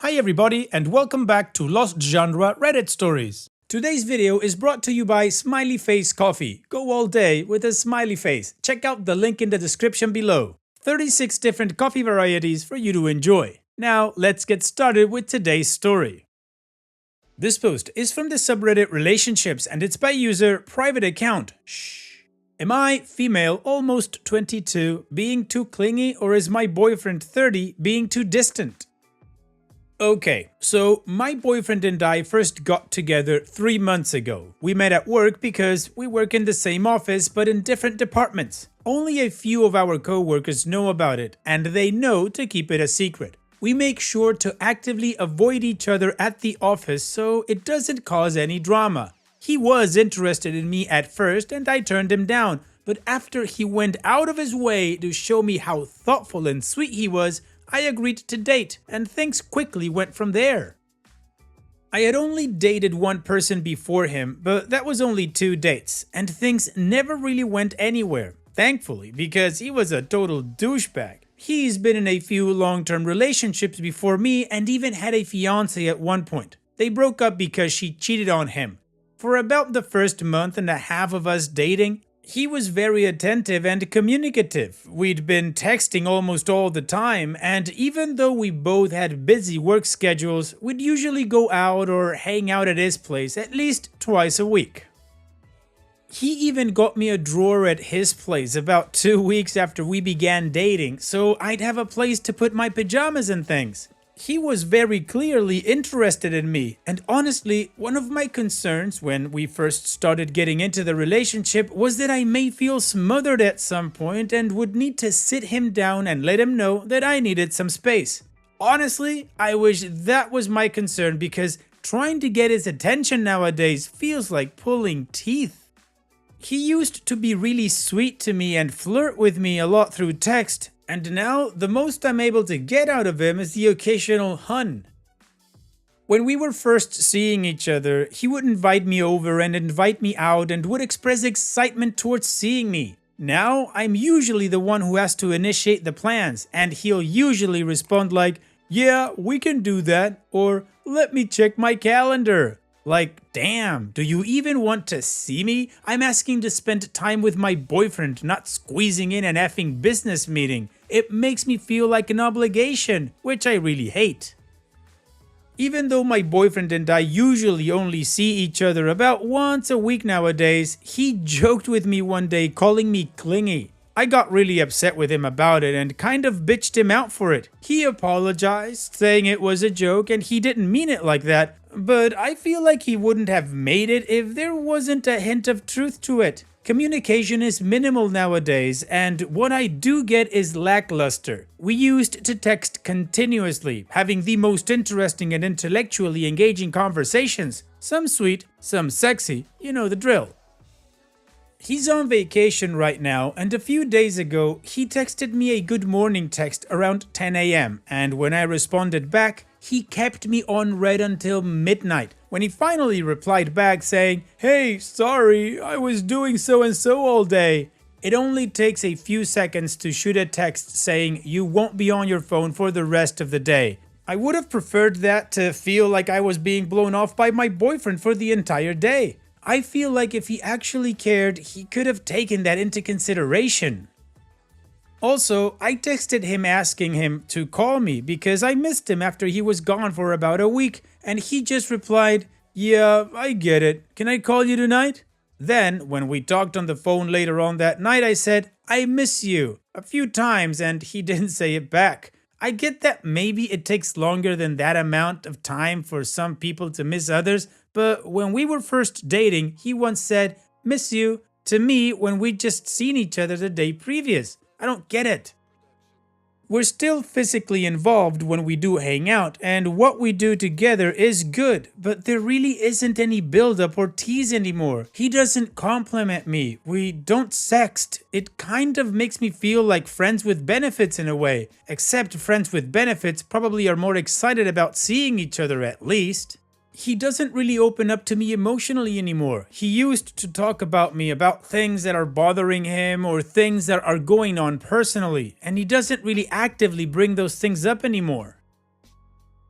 Hi everybody and welcome back to Lost Genre Reddit Stories. Today's video is brought to you by Smiley Face Coffee. Go all day with a smiley face. Check out the link in the description below. 36 different coffee varieties for you to enjoy. Now let's get started with today's story. This post is from the subreddit Relationships and it's by user Private Account. Shh. Am I, female, almost 22, being too clingy, or is my boyfriend 30 being too distant? Okay, so my boyfriend and I first got together 3 months ago. We met at work because we work in the same office but in different departments. Only a few of our co-workers know about it, and they know to keep it a secret. We make sure to actively avoid each other at the office so it doesn't cause any drama. He was interested in me at first and I turned him down, but after he went out of his way to show me how thoughtful and sweet he was, I agreed to date, and things quickly went from there. I had only dated one person before him, but that was only 2 dates, and things never really went anywhere, thankfully, because he was a total douchebag. He's been in a few long-term relationships before me and even had a fiancé at one point. They broke up because she cheated on him. For about the first month and a half of us dating, he was very attentive and communicative. We'd been texting almost all the time, and even though we both had busy work schedules, we'd usually go out or hang out at his place at least twice a week. He even got me a drawer at his place about 2 weeks after we began dating, so I'd have a place to put my pajamas and things. He was very clearly interested in me, and honestly, one of my concerns when we first started getting into the relationship was that I may feel smothered at some point and would need to sit him down and let him know that I needed some space. Honestly, I wish that was my concern because trying to get his attention nowadays feels like pulling teeth. He used to be really sweet to me and flirt with me a lot through text. And now, the most I'm able to get out of him is the occasional hun. When we were first seeing each other, he would invite me over and invite me out and would express excitement towards seeing me. Now, I'm usually the one who has to initiate the plans, and he'll usually respond like, "Yeah, we can do that," or "Let me check my calendar." Like, damn, do you even want to see me? I'm asking to spend time with my boyfriend, not squeezing in an effing business meeting. It makes me feel like an obligation, which I really hate. Even though my boyfriend and I usually only see each other about once a week nowadays, he joked with me one day calling me clingy. I got really upset with him about it and kind of bitched him out for it. He apologized, saying it was a joke and he didn't mean it like that, but I feel like he wouldn't have made it if there wasn't a hint of truth to it. Communication is minimal nowadays, and what I do get is lackluster. We used to text continuously, having the most interesting and intellectually engaging conversations. Some sweet, some sexy, you know the drill. He's on vacation right now, and a few days ago, he texted me a good morning text around 10 AM, and when I responded back, he kept me on read until midnight, when he finally replied back saying, "Hey, sorry, I was doing so and so all day." It only takes a few seconds to shoot a text saying you won't be on your phone for the rest of the day. I would have preferred that to feel like I was being blown off by my boyfriend for the entire day. I feel like if he actually cared, he could have taken that into consideration. Also, I texted him asking him to call me because I missed him after he was gone for about a week, and he just replied, "Yeah, I get it. Can I call you tonight?" Then, when we talked on the phone later on that night, I said, "I miss you," a few times, and he didn't say it back. I get that maybe it takes longer than that amount of time for some people to miss others, but when we were first dating, he once said, "Miss you," to me when we'd just seen each other the day previous. I don't get it. We're still physically involved when we do hang out, and what we do together is good, but there really isn't any build-up or tease anymore. He doesn't compliment me. We don't sext. It kind of makes me feel like friends with benefits in a way, except friends with benefits probably are more excited about seeing each other at least. He doesn't really open up to me emotionally anymore. He used to talk about me, about things that are bothering him or things that are going on personally, and he doesn't really actively bring those things up anymore.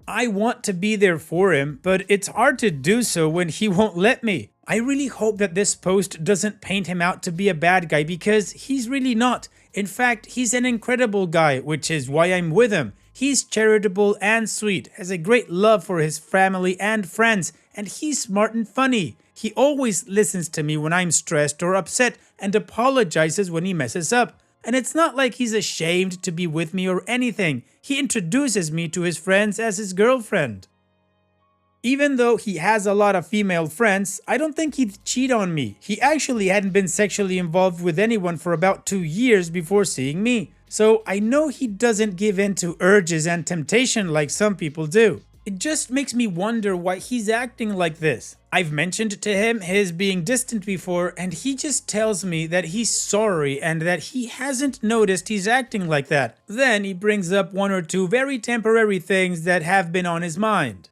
I want to be there for him, but it's hard to do so when he won't let me. I really hope that this post doesn't paint him out to be a bad guy, because he's really not. In fact, he's an incredible guy, which is why I'm with him. He's charitable and sweet, has a great love for his family and friends, and he's smart and funny. He always listens to me when I'm stressed or upset and apologizes when he messes up. And it's not like he's ashamed to be with me or anything. He introduces me to his friends as his girlfriend. Even though he has a lot of female friends, I don't think he'd cheat on me. He actually hadn't been sexually involved with anyone for about 2 years before seeing me. So I know he doesn't give in to urges and temptation like some people do. It just makes me wonder why he's acting like this. I've mentioned to him his being distant before, and he just tells me that he's sorry and that he hasn't noticed he's acting like that. Then he brings up 1 or 2 very temporary things that have been on his mind.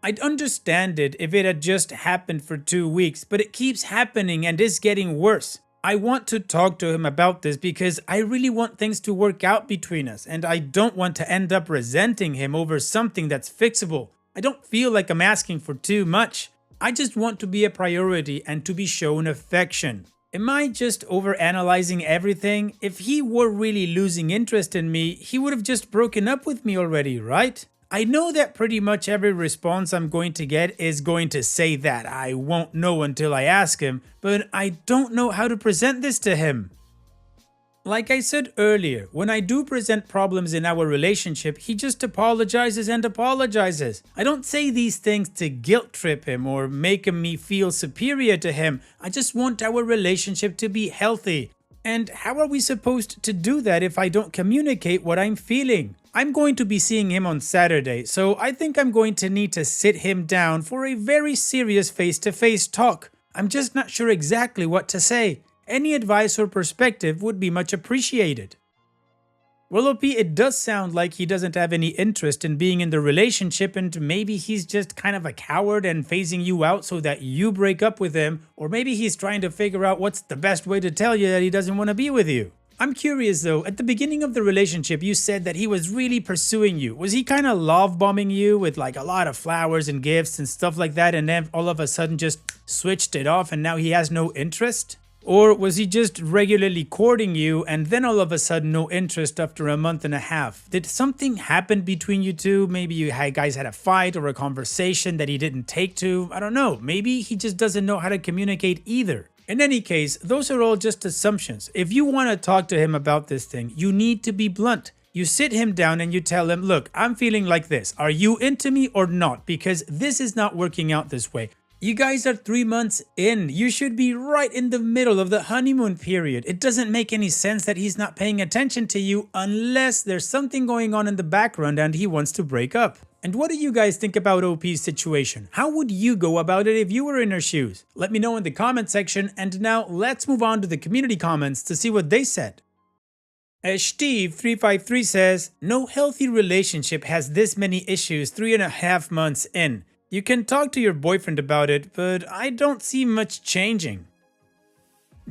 I'd understand it if it had just happened for 2 weeks, but it keeps happening and is getting worse. I want to talk to him about this because I really want things to work out between us, and I don't want to end up resenting him over something that's fixable. I don't feel like I'm asking for too much. I just want to be a priority and to be shown affection. Am I just overanalyzing everything? If he were really losing interest in me, he would have just broken up with me already, right? I know that pretty much every response I'm going to get is going to say that I won't know until I ask him, but I don't know how to present this to him. Like I said earlier, when I do present problems in our relationship, he just apologizes and apologizes. I don't say these things to guilt trip him or make me feel superior to him. I just want our relationship to be healthy. And how are we supposed to do that if I don't communicate what I'm feeling? I'm going to be seeing him on Saturday, so I think I'm going to need to sit him down for a very serious face-to-face talk. I'm just not sure exactly what to say. Any advice or perspective would be much appreciated. Well, OP, it does sound like he doesn't have any interest in being in the relationship, and maybe he's just kind of a coward and phasing you out so that you break up with him, or maybe he's trying to figure out what's the best way to tell you that he doesn't want to be with you. I'm curious though, at the beginning of the relationship you said that he was really pursuing you. Was he kind of love bombing you with like a lot of flowers and gifts and stuff like that, and then all of a sudden just switched it off and now he has no interest? Or was he just regularly courting you and then all of a sudden no interest after a month and a half? Did something happen between you two? Maybe you guys had a fight or a conversation that he didn't take to? I don't know. Maybe he just doesn't know how to communicate either. In any case, those are all just assumptions. If you want to talk to him about this thing, you need to be blunt. You sit him down and you tell him, look, I'm feeling like this. Are you into me or not? Because this is not working out this way. You guys are 3 months in. You should be right in the middle of the honeymoon period. It doesn't make any sense that he's not paying attention to you unless there's something going on in the background and he wants to break up. And what do you guys think about OP's situation? How would you go about it if you were in her shoes? Let me know in the comment section, and now let's move on to the community comments to see what they said. Steve353 says, no healthy relationship has this many issues 3.5 months in. You can talk to your boyfriend about it, but I don't see much changing.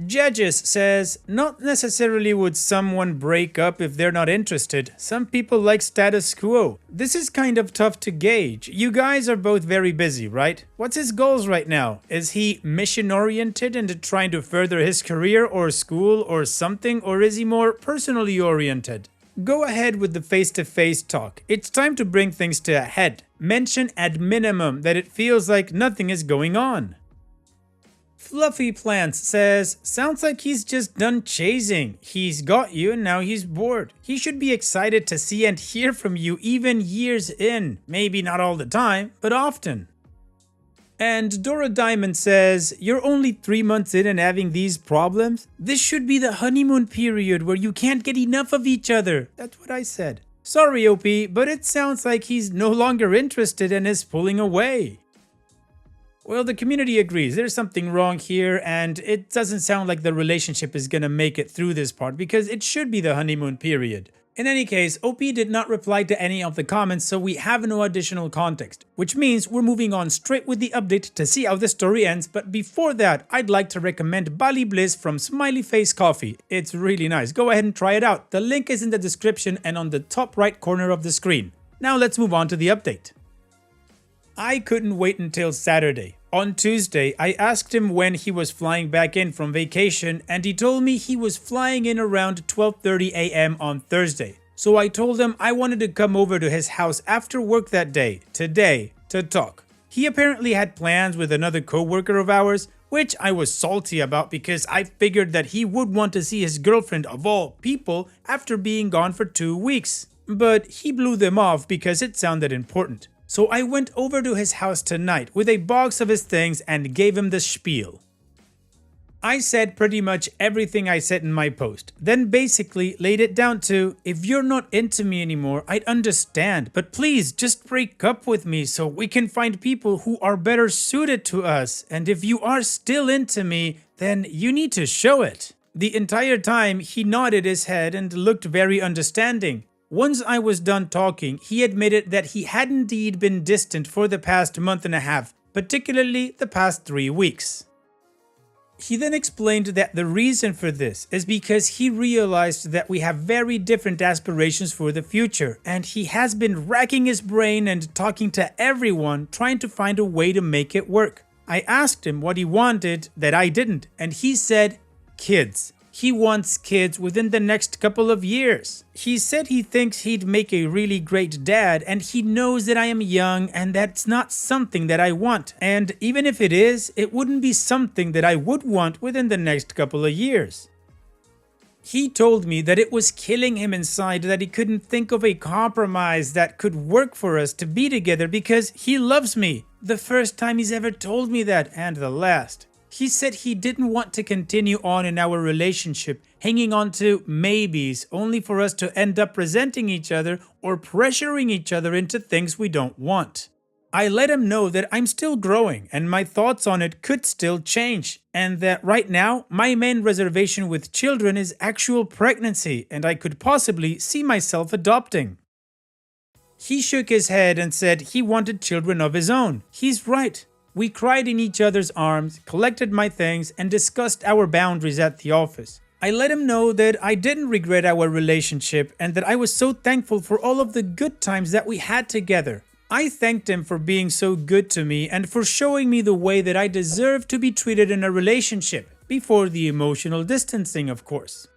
Judges says, not necessarily would someone break up if they're not interested. Some people like status quo. This is kind of tough to gauge. You guys are both very busy, right? What's his goals right now? Is he mission oriented and trying to further his career or school or something, or is he more personally oriented? Go ahead with the face-to-face talk. It's time to bring things to a head. Mention at minimum that it feels like nothing is going on. Fluffy Plants says, sounds like he's just done chasing. He's got you and now he's bored. He should be excited to see and hear from you even years in. Maybe not all the time, but often. And Dora Diamond says, you're only 3 months in and having these problems? This should be the honeymoon period where you can't get enough of each other. That's what I said. Sorry, OP, but it sounds like he's no longer interested and is pulling away. Well, the community agrees. There's something wrong here, and it doesn't sound like the relationship is gonna make it through this part because it should be the honeymoon period. In any case, OP did not reply to any of the comments, so we have no additional context, which means we're moving on straight with the update to see how the story ends. But before that, I'd like to recommend Bali Bliss from Smiley Face Coffee. It's really nice. Go ahead and try it out. The link is in the description and on the top right corner of the screen. Now let's move on to the update. I couldn't wait until Saturday. On Tuesday, I asked him when he was flying back in from vacation, and he told me he was flying in around 12:30 a.m. on Thursday. So I told him I wanted to come over to his house after work that day, today, to talk. He apparently had plans with another coworker of ours, which I was salty about because I figured that he would want to see his girlfriend of all people after being gone for 2 weeks. But he blew them off because it sounded important. So I went over to his house tonight with a box of his things and gave him the spiel. I said pretty much everything I said in my post, then basically laid it down to, if you're not into me anymore, I'd understand, but please just break up with me so we can find people who are better suited to us, and if you are still into me, then you need to show it. The entire time he nodded his head and looked very understanding. Once I was done talking, he admitted that he had indeed been distant for the past month and a half, particularly the past 3 weeks. He then explained that the reason for this is because he realized that we have very different aspirations for the future, and he has been racking his brain and talking to everyone trying to find a way to make it work. I asked him what he wanted that I didn't, and he said, kids. He wants kids within the next couple of years. He said he thinks he'd make a really great dad, and he knows that I am young and that's not something that I want. And even if it is, it wouldn't be something that I would want within the next couple of years. He told me that it was killing him inside that he couldn't think of a compromise that could work for us to be together because he loves me. The first time he's ever told me that, and the last. He said he didn't want to continue on in our relationship, hanging on to maybes only for us to end up resenting each other or pressuring each other into things we don't want. I let him know that I'm still growing and my thoughts on it could still change, and that right now my main reservation with children is actual pregnancy and I could possibly see myself adopting. He shook his head and said he wanted children of his own. He's right. We cried in each other's arms, collected my things, and discussed our boundaries at the office. I let him know that I didn't regret our relationship and that I was so thankful for all of the good times that we had together. I thanked him for being so good to me and for showing me the way that I deserve to be treated in a relationship, before the emotional distancing, of course.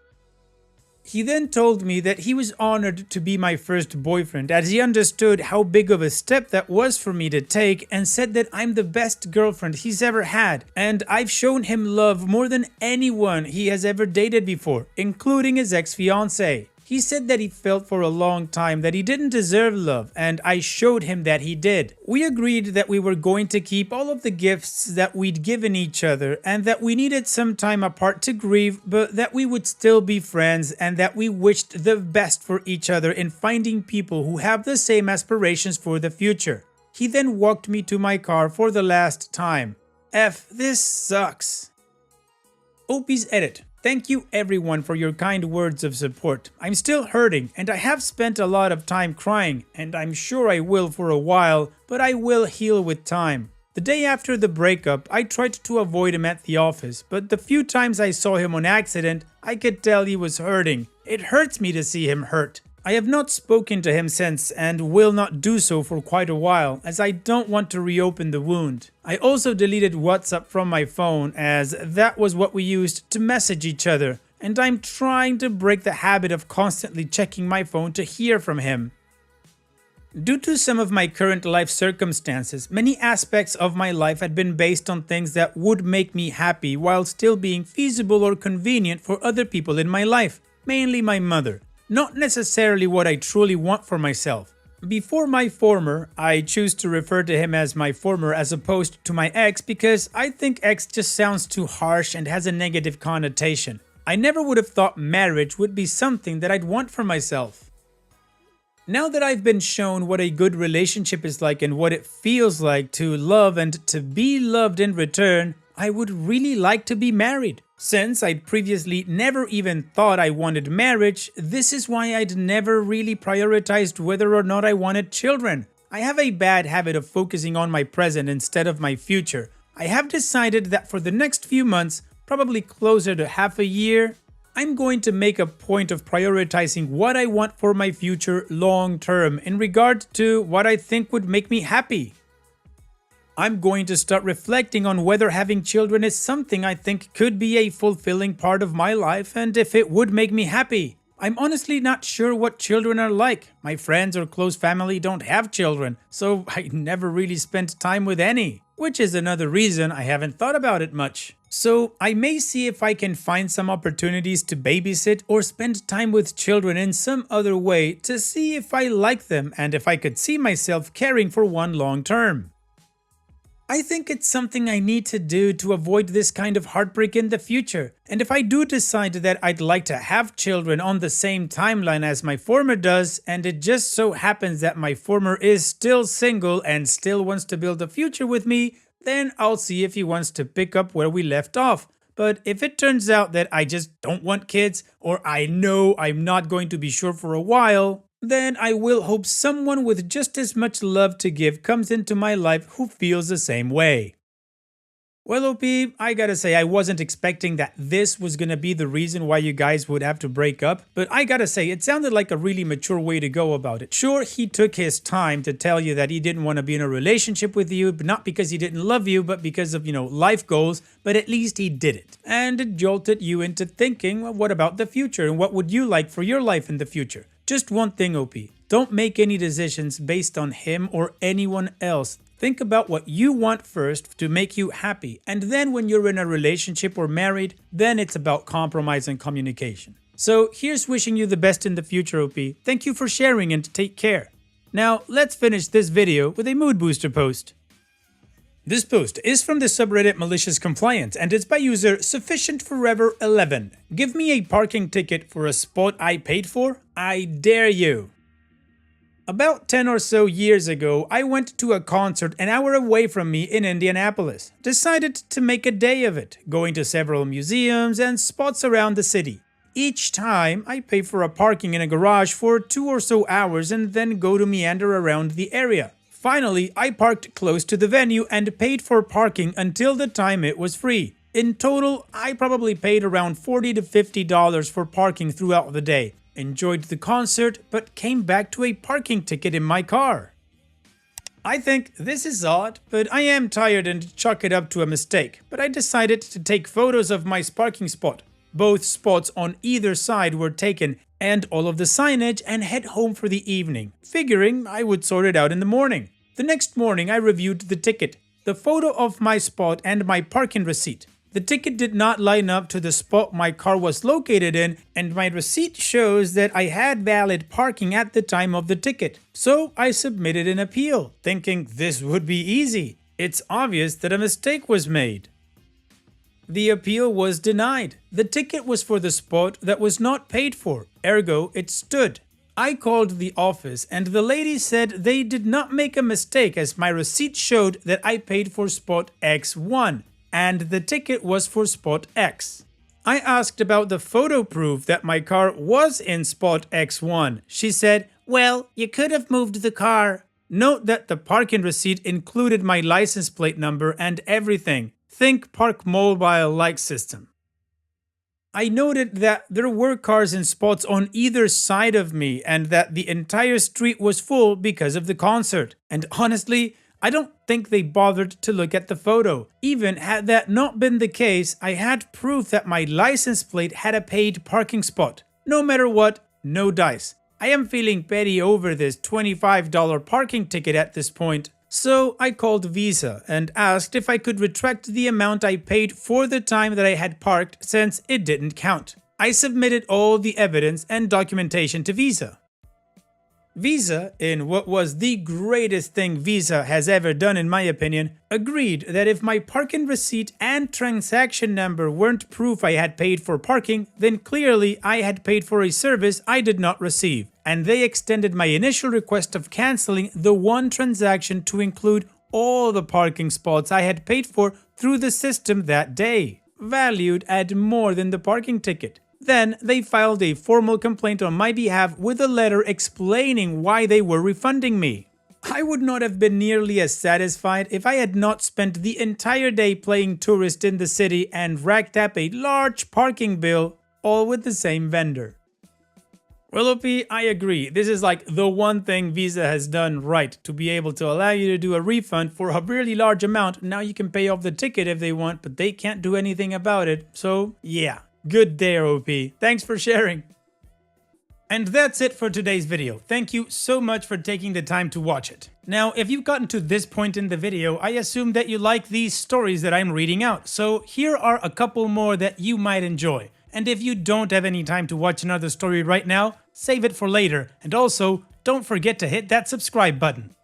He then told me that he was honored to be my first boyfriend, as he understood how big of a step that was for me to take, and said that I'm the best girlfriend he's ever had, and I've shown him love more than anyone he has ever dated before, including his ex-fiancée. He said that he felt for a long time that he didn't deserve love, and I showed him that he did. We agreed that we were going to keep all of the gifts that we'd given each other, and that we needed some time apart to grieve, but that we would still be friends, and that we wished the best for each other in finding people who have the same aspirations for the future. He then walked me to my car for the last time. This sucks. Opie's edit. Thank you everyone for your kind words of support. I'm still hurting and I have spent a lot of time crying, and I'm sure I will for a while, but I will heal with time. The day after the breakup, I tried to avoid him at the office, but the few times I saw him on accident, I could tell he was hurting. It hurts me to see him hurt. I have not spoken to him since and will not do so for quite a while, as I don't want to reopen the wound. I also deleted WhatsApp from my phone, as that was what we used to message each other, and I'm trying to break the habit of constantly checking my phone to hear from him. Due to some of my current life circumstances, many aspects of my life had been based on things that would make me happy while still being feasible or convenient for other people in my life, mainly my mother. Not necessarily what I truly want for myself. Before my former, I choose to refer to him as my former as opposed to my ex because I think ex just sounds too harsh and has a negative connotation. I never would have thought marriage would be something that I'd want for myself. Now that I've been shown what a good relationship is like and what it feels like to love and to be loved in return, I would really like to be married. Since I'd previously never even thought I wanted marriage, this is why I'd never really prioritized whether or not I wanted children. I have a bad habit of focusing on my present instead of my future. I have decided that for the next few months, probably closer to half a year, I'm going to make a point of prioritizing what I want for my future long term in regard to what I think would make me happy. I'm going to start reflecting on whether having children is something I think could be a fulfilling part of my life and if it would make me happy. I'm honestly not sure what children are like. My friends or close family don't have children, so I never really spent time with any, which is another reason I haven't thought about it much. So I may see if I can find some opportunities to babysit or spend time with children in some other way to see if I like them and if I could see myself caring for one long term. I think it's something I need to do to avoid this kind of heartbreak in the future, and if I do decide that I'd like to have children on the same timeline as my former does, and it just so happens that my former is still single and still wants to build a future with me, then I'll see if he wants to pick up where we left off. But if it turns out that I just don't want kids, or I know I'm not going to be sure for a while, then I will hope someone with just as much love to give comes into my life who feels the same way. Well, OP, I gotta say I wasn't expecting that this was gonna be the reason why you guys would have to break up, but I gotta say it sounded like a really mature way to go about it. Sure, he took his time to tell you that he didn't want to be in a relationship with you, but not because he didn't love you, but because of, life goals, but at least he did it. And it jolted you into thinking, well, what about the future, and what would you like for your life in the future? Just one thing, OP. Don't make any decisions based on him or anyone else. Think about what you want first to make you happy, and then when you're in a relationship or married, then it's about compromise and communication. So here's wishing you the best in the future, OP. Thank you for sharing and take care. Now let's finish this video with a mood booster post. This post is from the subreddit Malicious Compliance and it's by user SufficientForever11. Give me a parking ticket for a spot I paid for? I dare you. About 10 or so years ago, I went to a concert an hour away from me in Indianapolis. Decided to make a day of it, going to several museums and spots around the city. Each time, I pay for a parking in a garage for 2 or so hours and then go to meander around the area. Finally, I parked close to the venue and paid for parking until the time it was free. In total, I probably paid around $40 to $50 for parking throughout the day. Enjoyed the concert, but came back to a parking ticket in my car. I think this is odd, but I am tired and chalk it up to a mistake. But I decided to take photos of my parking spot. Both spots on either side were taken and all of the signage and head home for the evening, figuring I would sort it out in the morning. The next morning I reviewed the ticket, the photo of my spot and my parking receipt. The ticket did not line up to the spot my car was located in, and my receipt shows that I had valid parking at the time of the ticket. So I submitted an appeal, thinking this would be easy. It's obvious that a mistake was made. The appeal was denied. The ticket was for the spot that was not paid for, ergo it stood. I called the office and the lady said they did not make a mistake as my receipt showed that I paid for spot X1. And the ticket was for spot X. I asked about the photo proof that my car was in spot X1. She said, well, you could have moved the car. Note that the parking receipt included my license plate number and everything. Think Park Mobile-like system. I noted that there were cars in spots on either side of me and that the entire street was full because of the concert. And honestly, I don't think they bothered to look at the photo. Even had that not been the case, I had proof that my license plate had a paid parking spot. No matter what, no dice. I am feeling petty over this $25 parking ticket at this point. So I called Visa and asked if I could retract the amount I paid for the time that I had parked since it didn't count. I submitted all the evidence and documentation to Visa. Visa, in what was the greatest thing Visa has ever done in my opinion, agreed that if my parking receipt and transaction number weren't proof I had paid for parking, then clearly I had paid for a service I did not receive, and they extended my initial request of canceling the one transaction to include all the parking spots I had paid for through the system that day, valued at more than the parking ticket. Then they filed a formal complaint on my behalf with a letter explaining why they were refunding me. I would not have been nearly as satisfied if I had not spent the entire day playing tourist in the city and racked up a large parking bill all with the same vendor. Well, OP, I agree. This is like the one thing Visa has done right to be able to allow you to do a refund for a really large amount. Now you can pay off the ticket if they want, but they can't do anything about it. So yeah, good there, OP. Thanks for sharing. And that's it for today's video. Thank you so much for taking the time to watch it. Now, if you've gotten to this point in the video, I assume that you like these stories that I'm reading out. So here are a couple more that you might enjoy. And if you don't have any time to watch another story right now, save it for later. And also, don't forget to hit that subscribe button.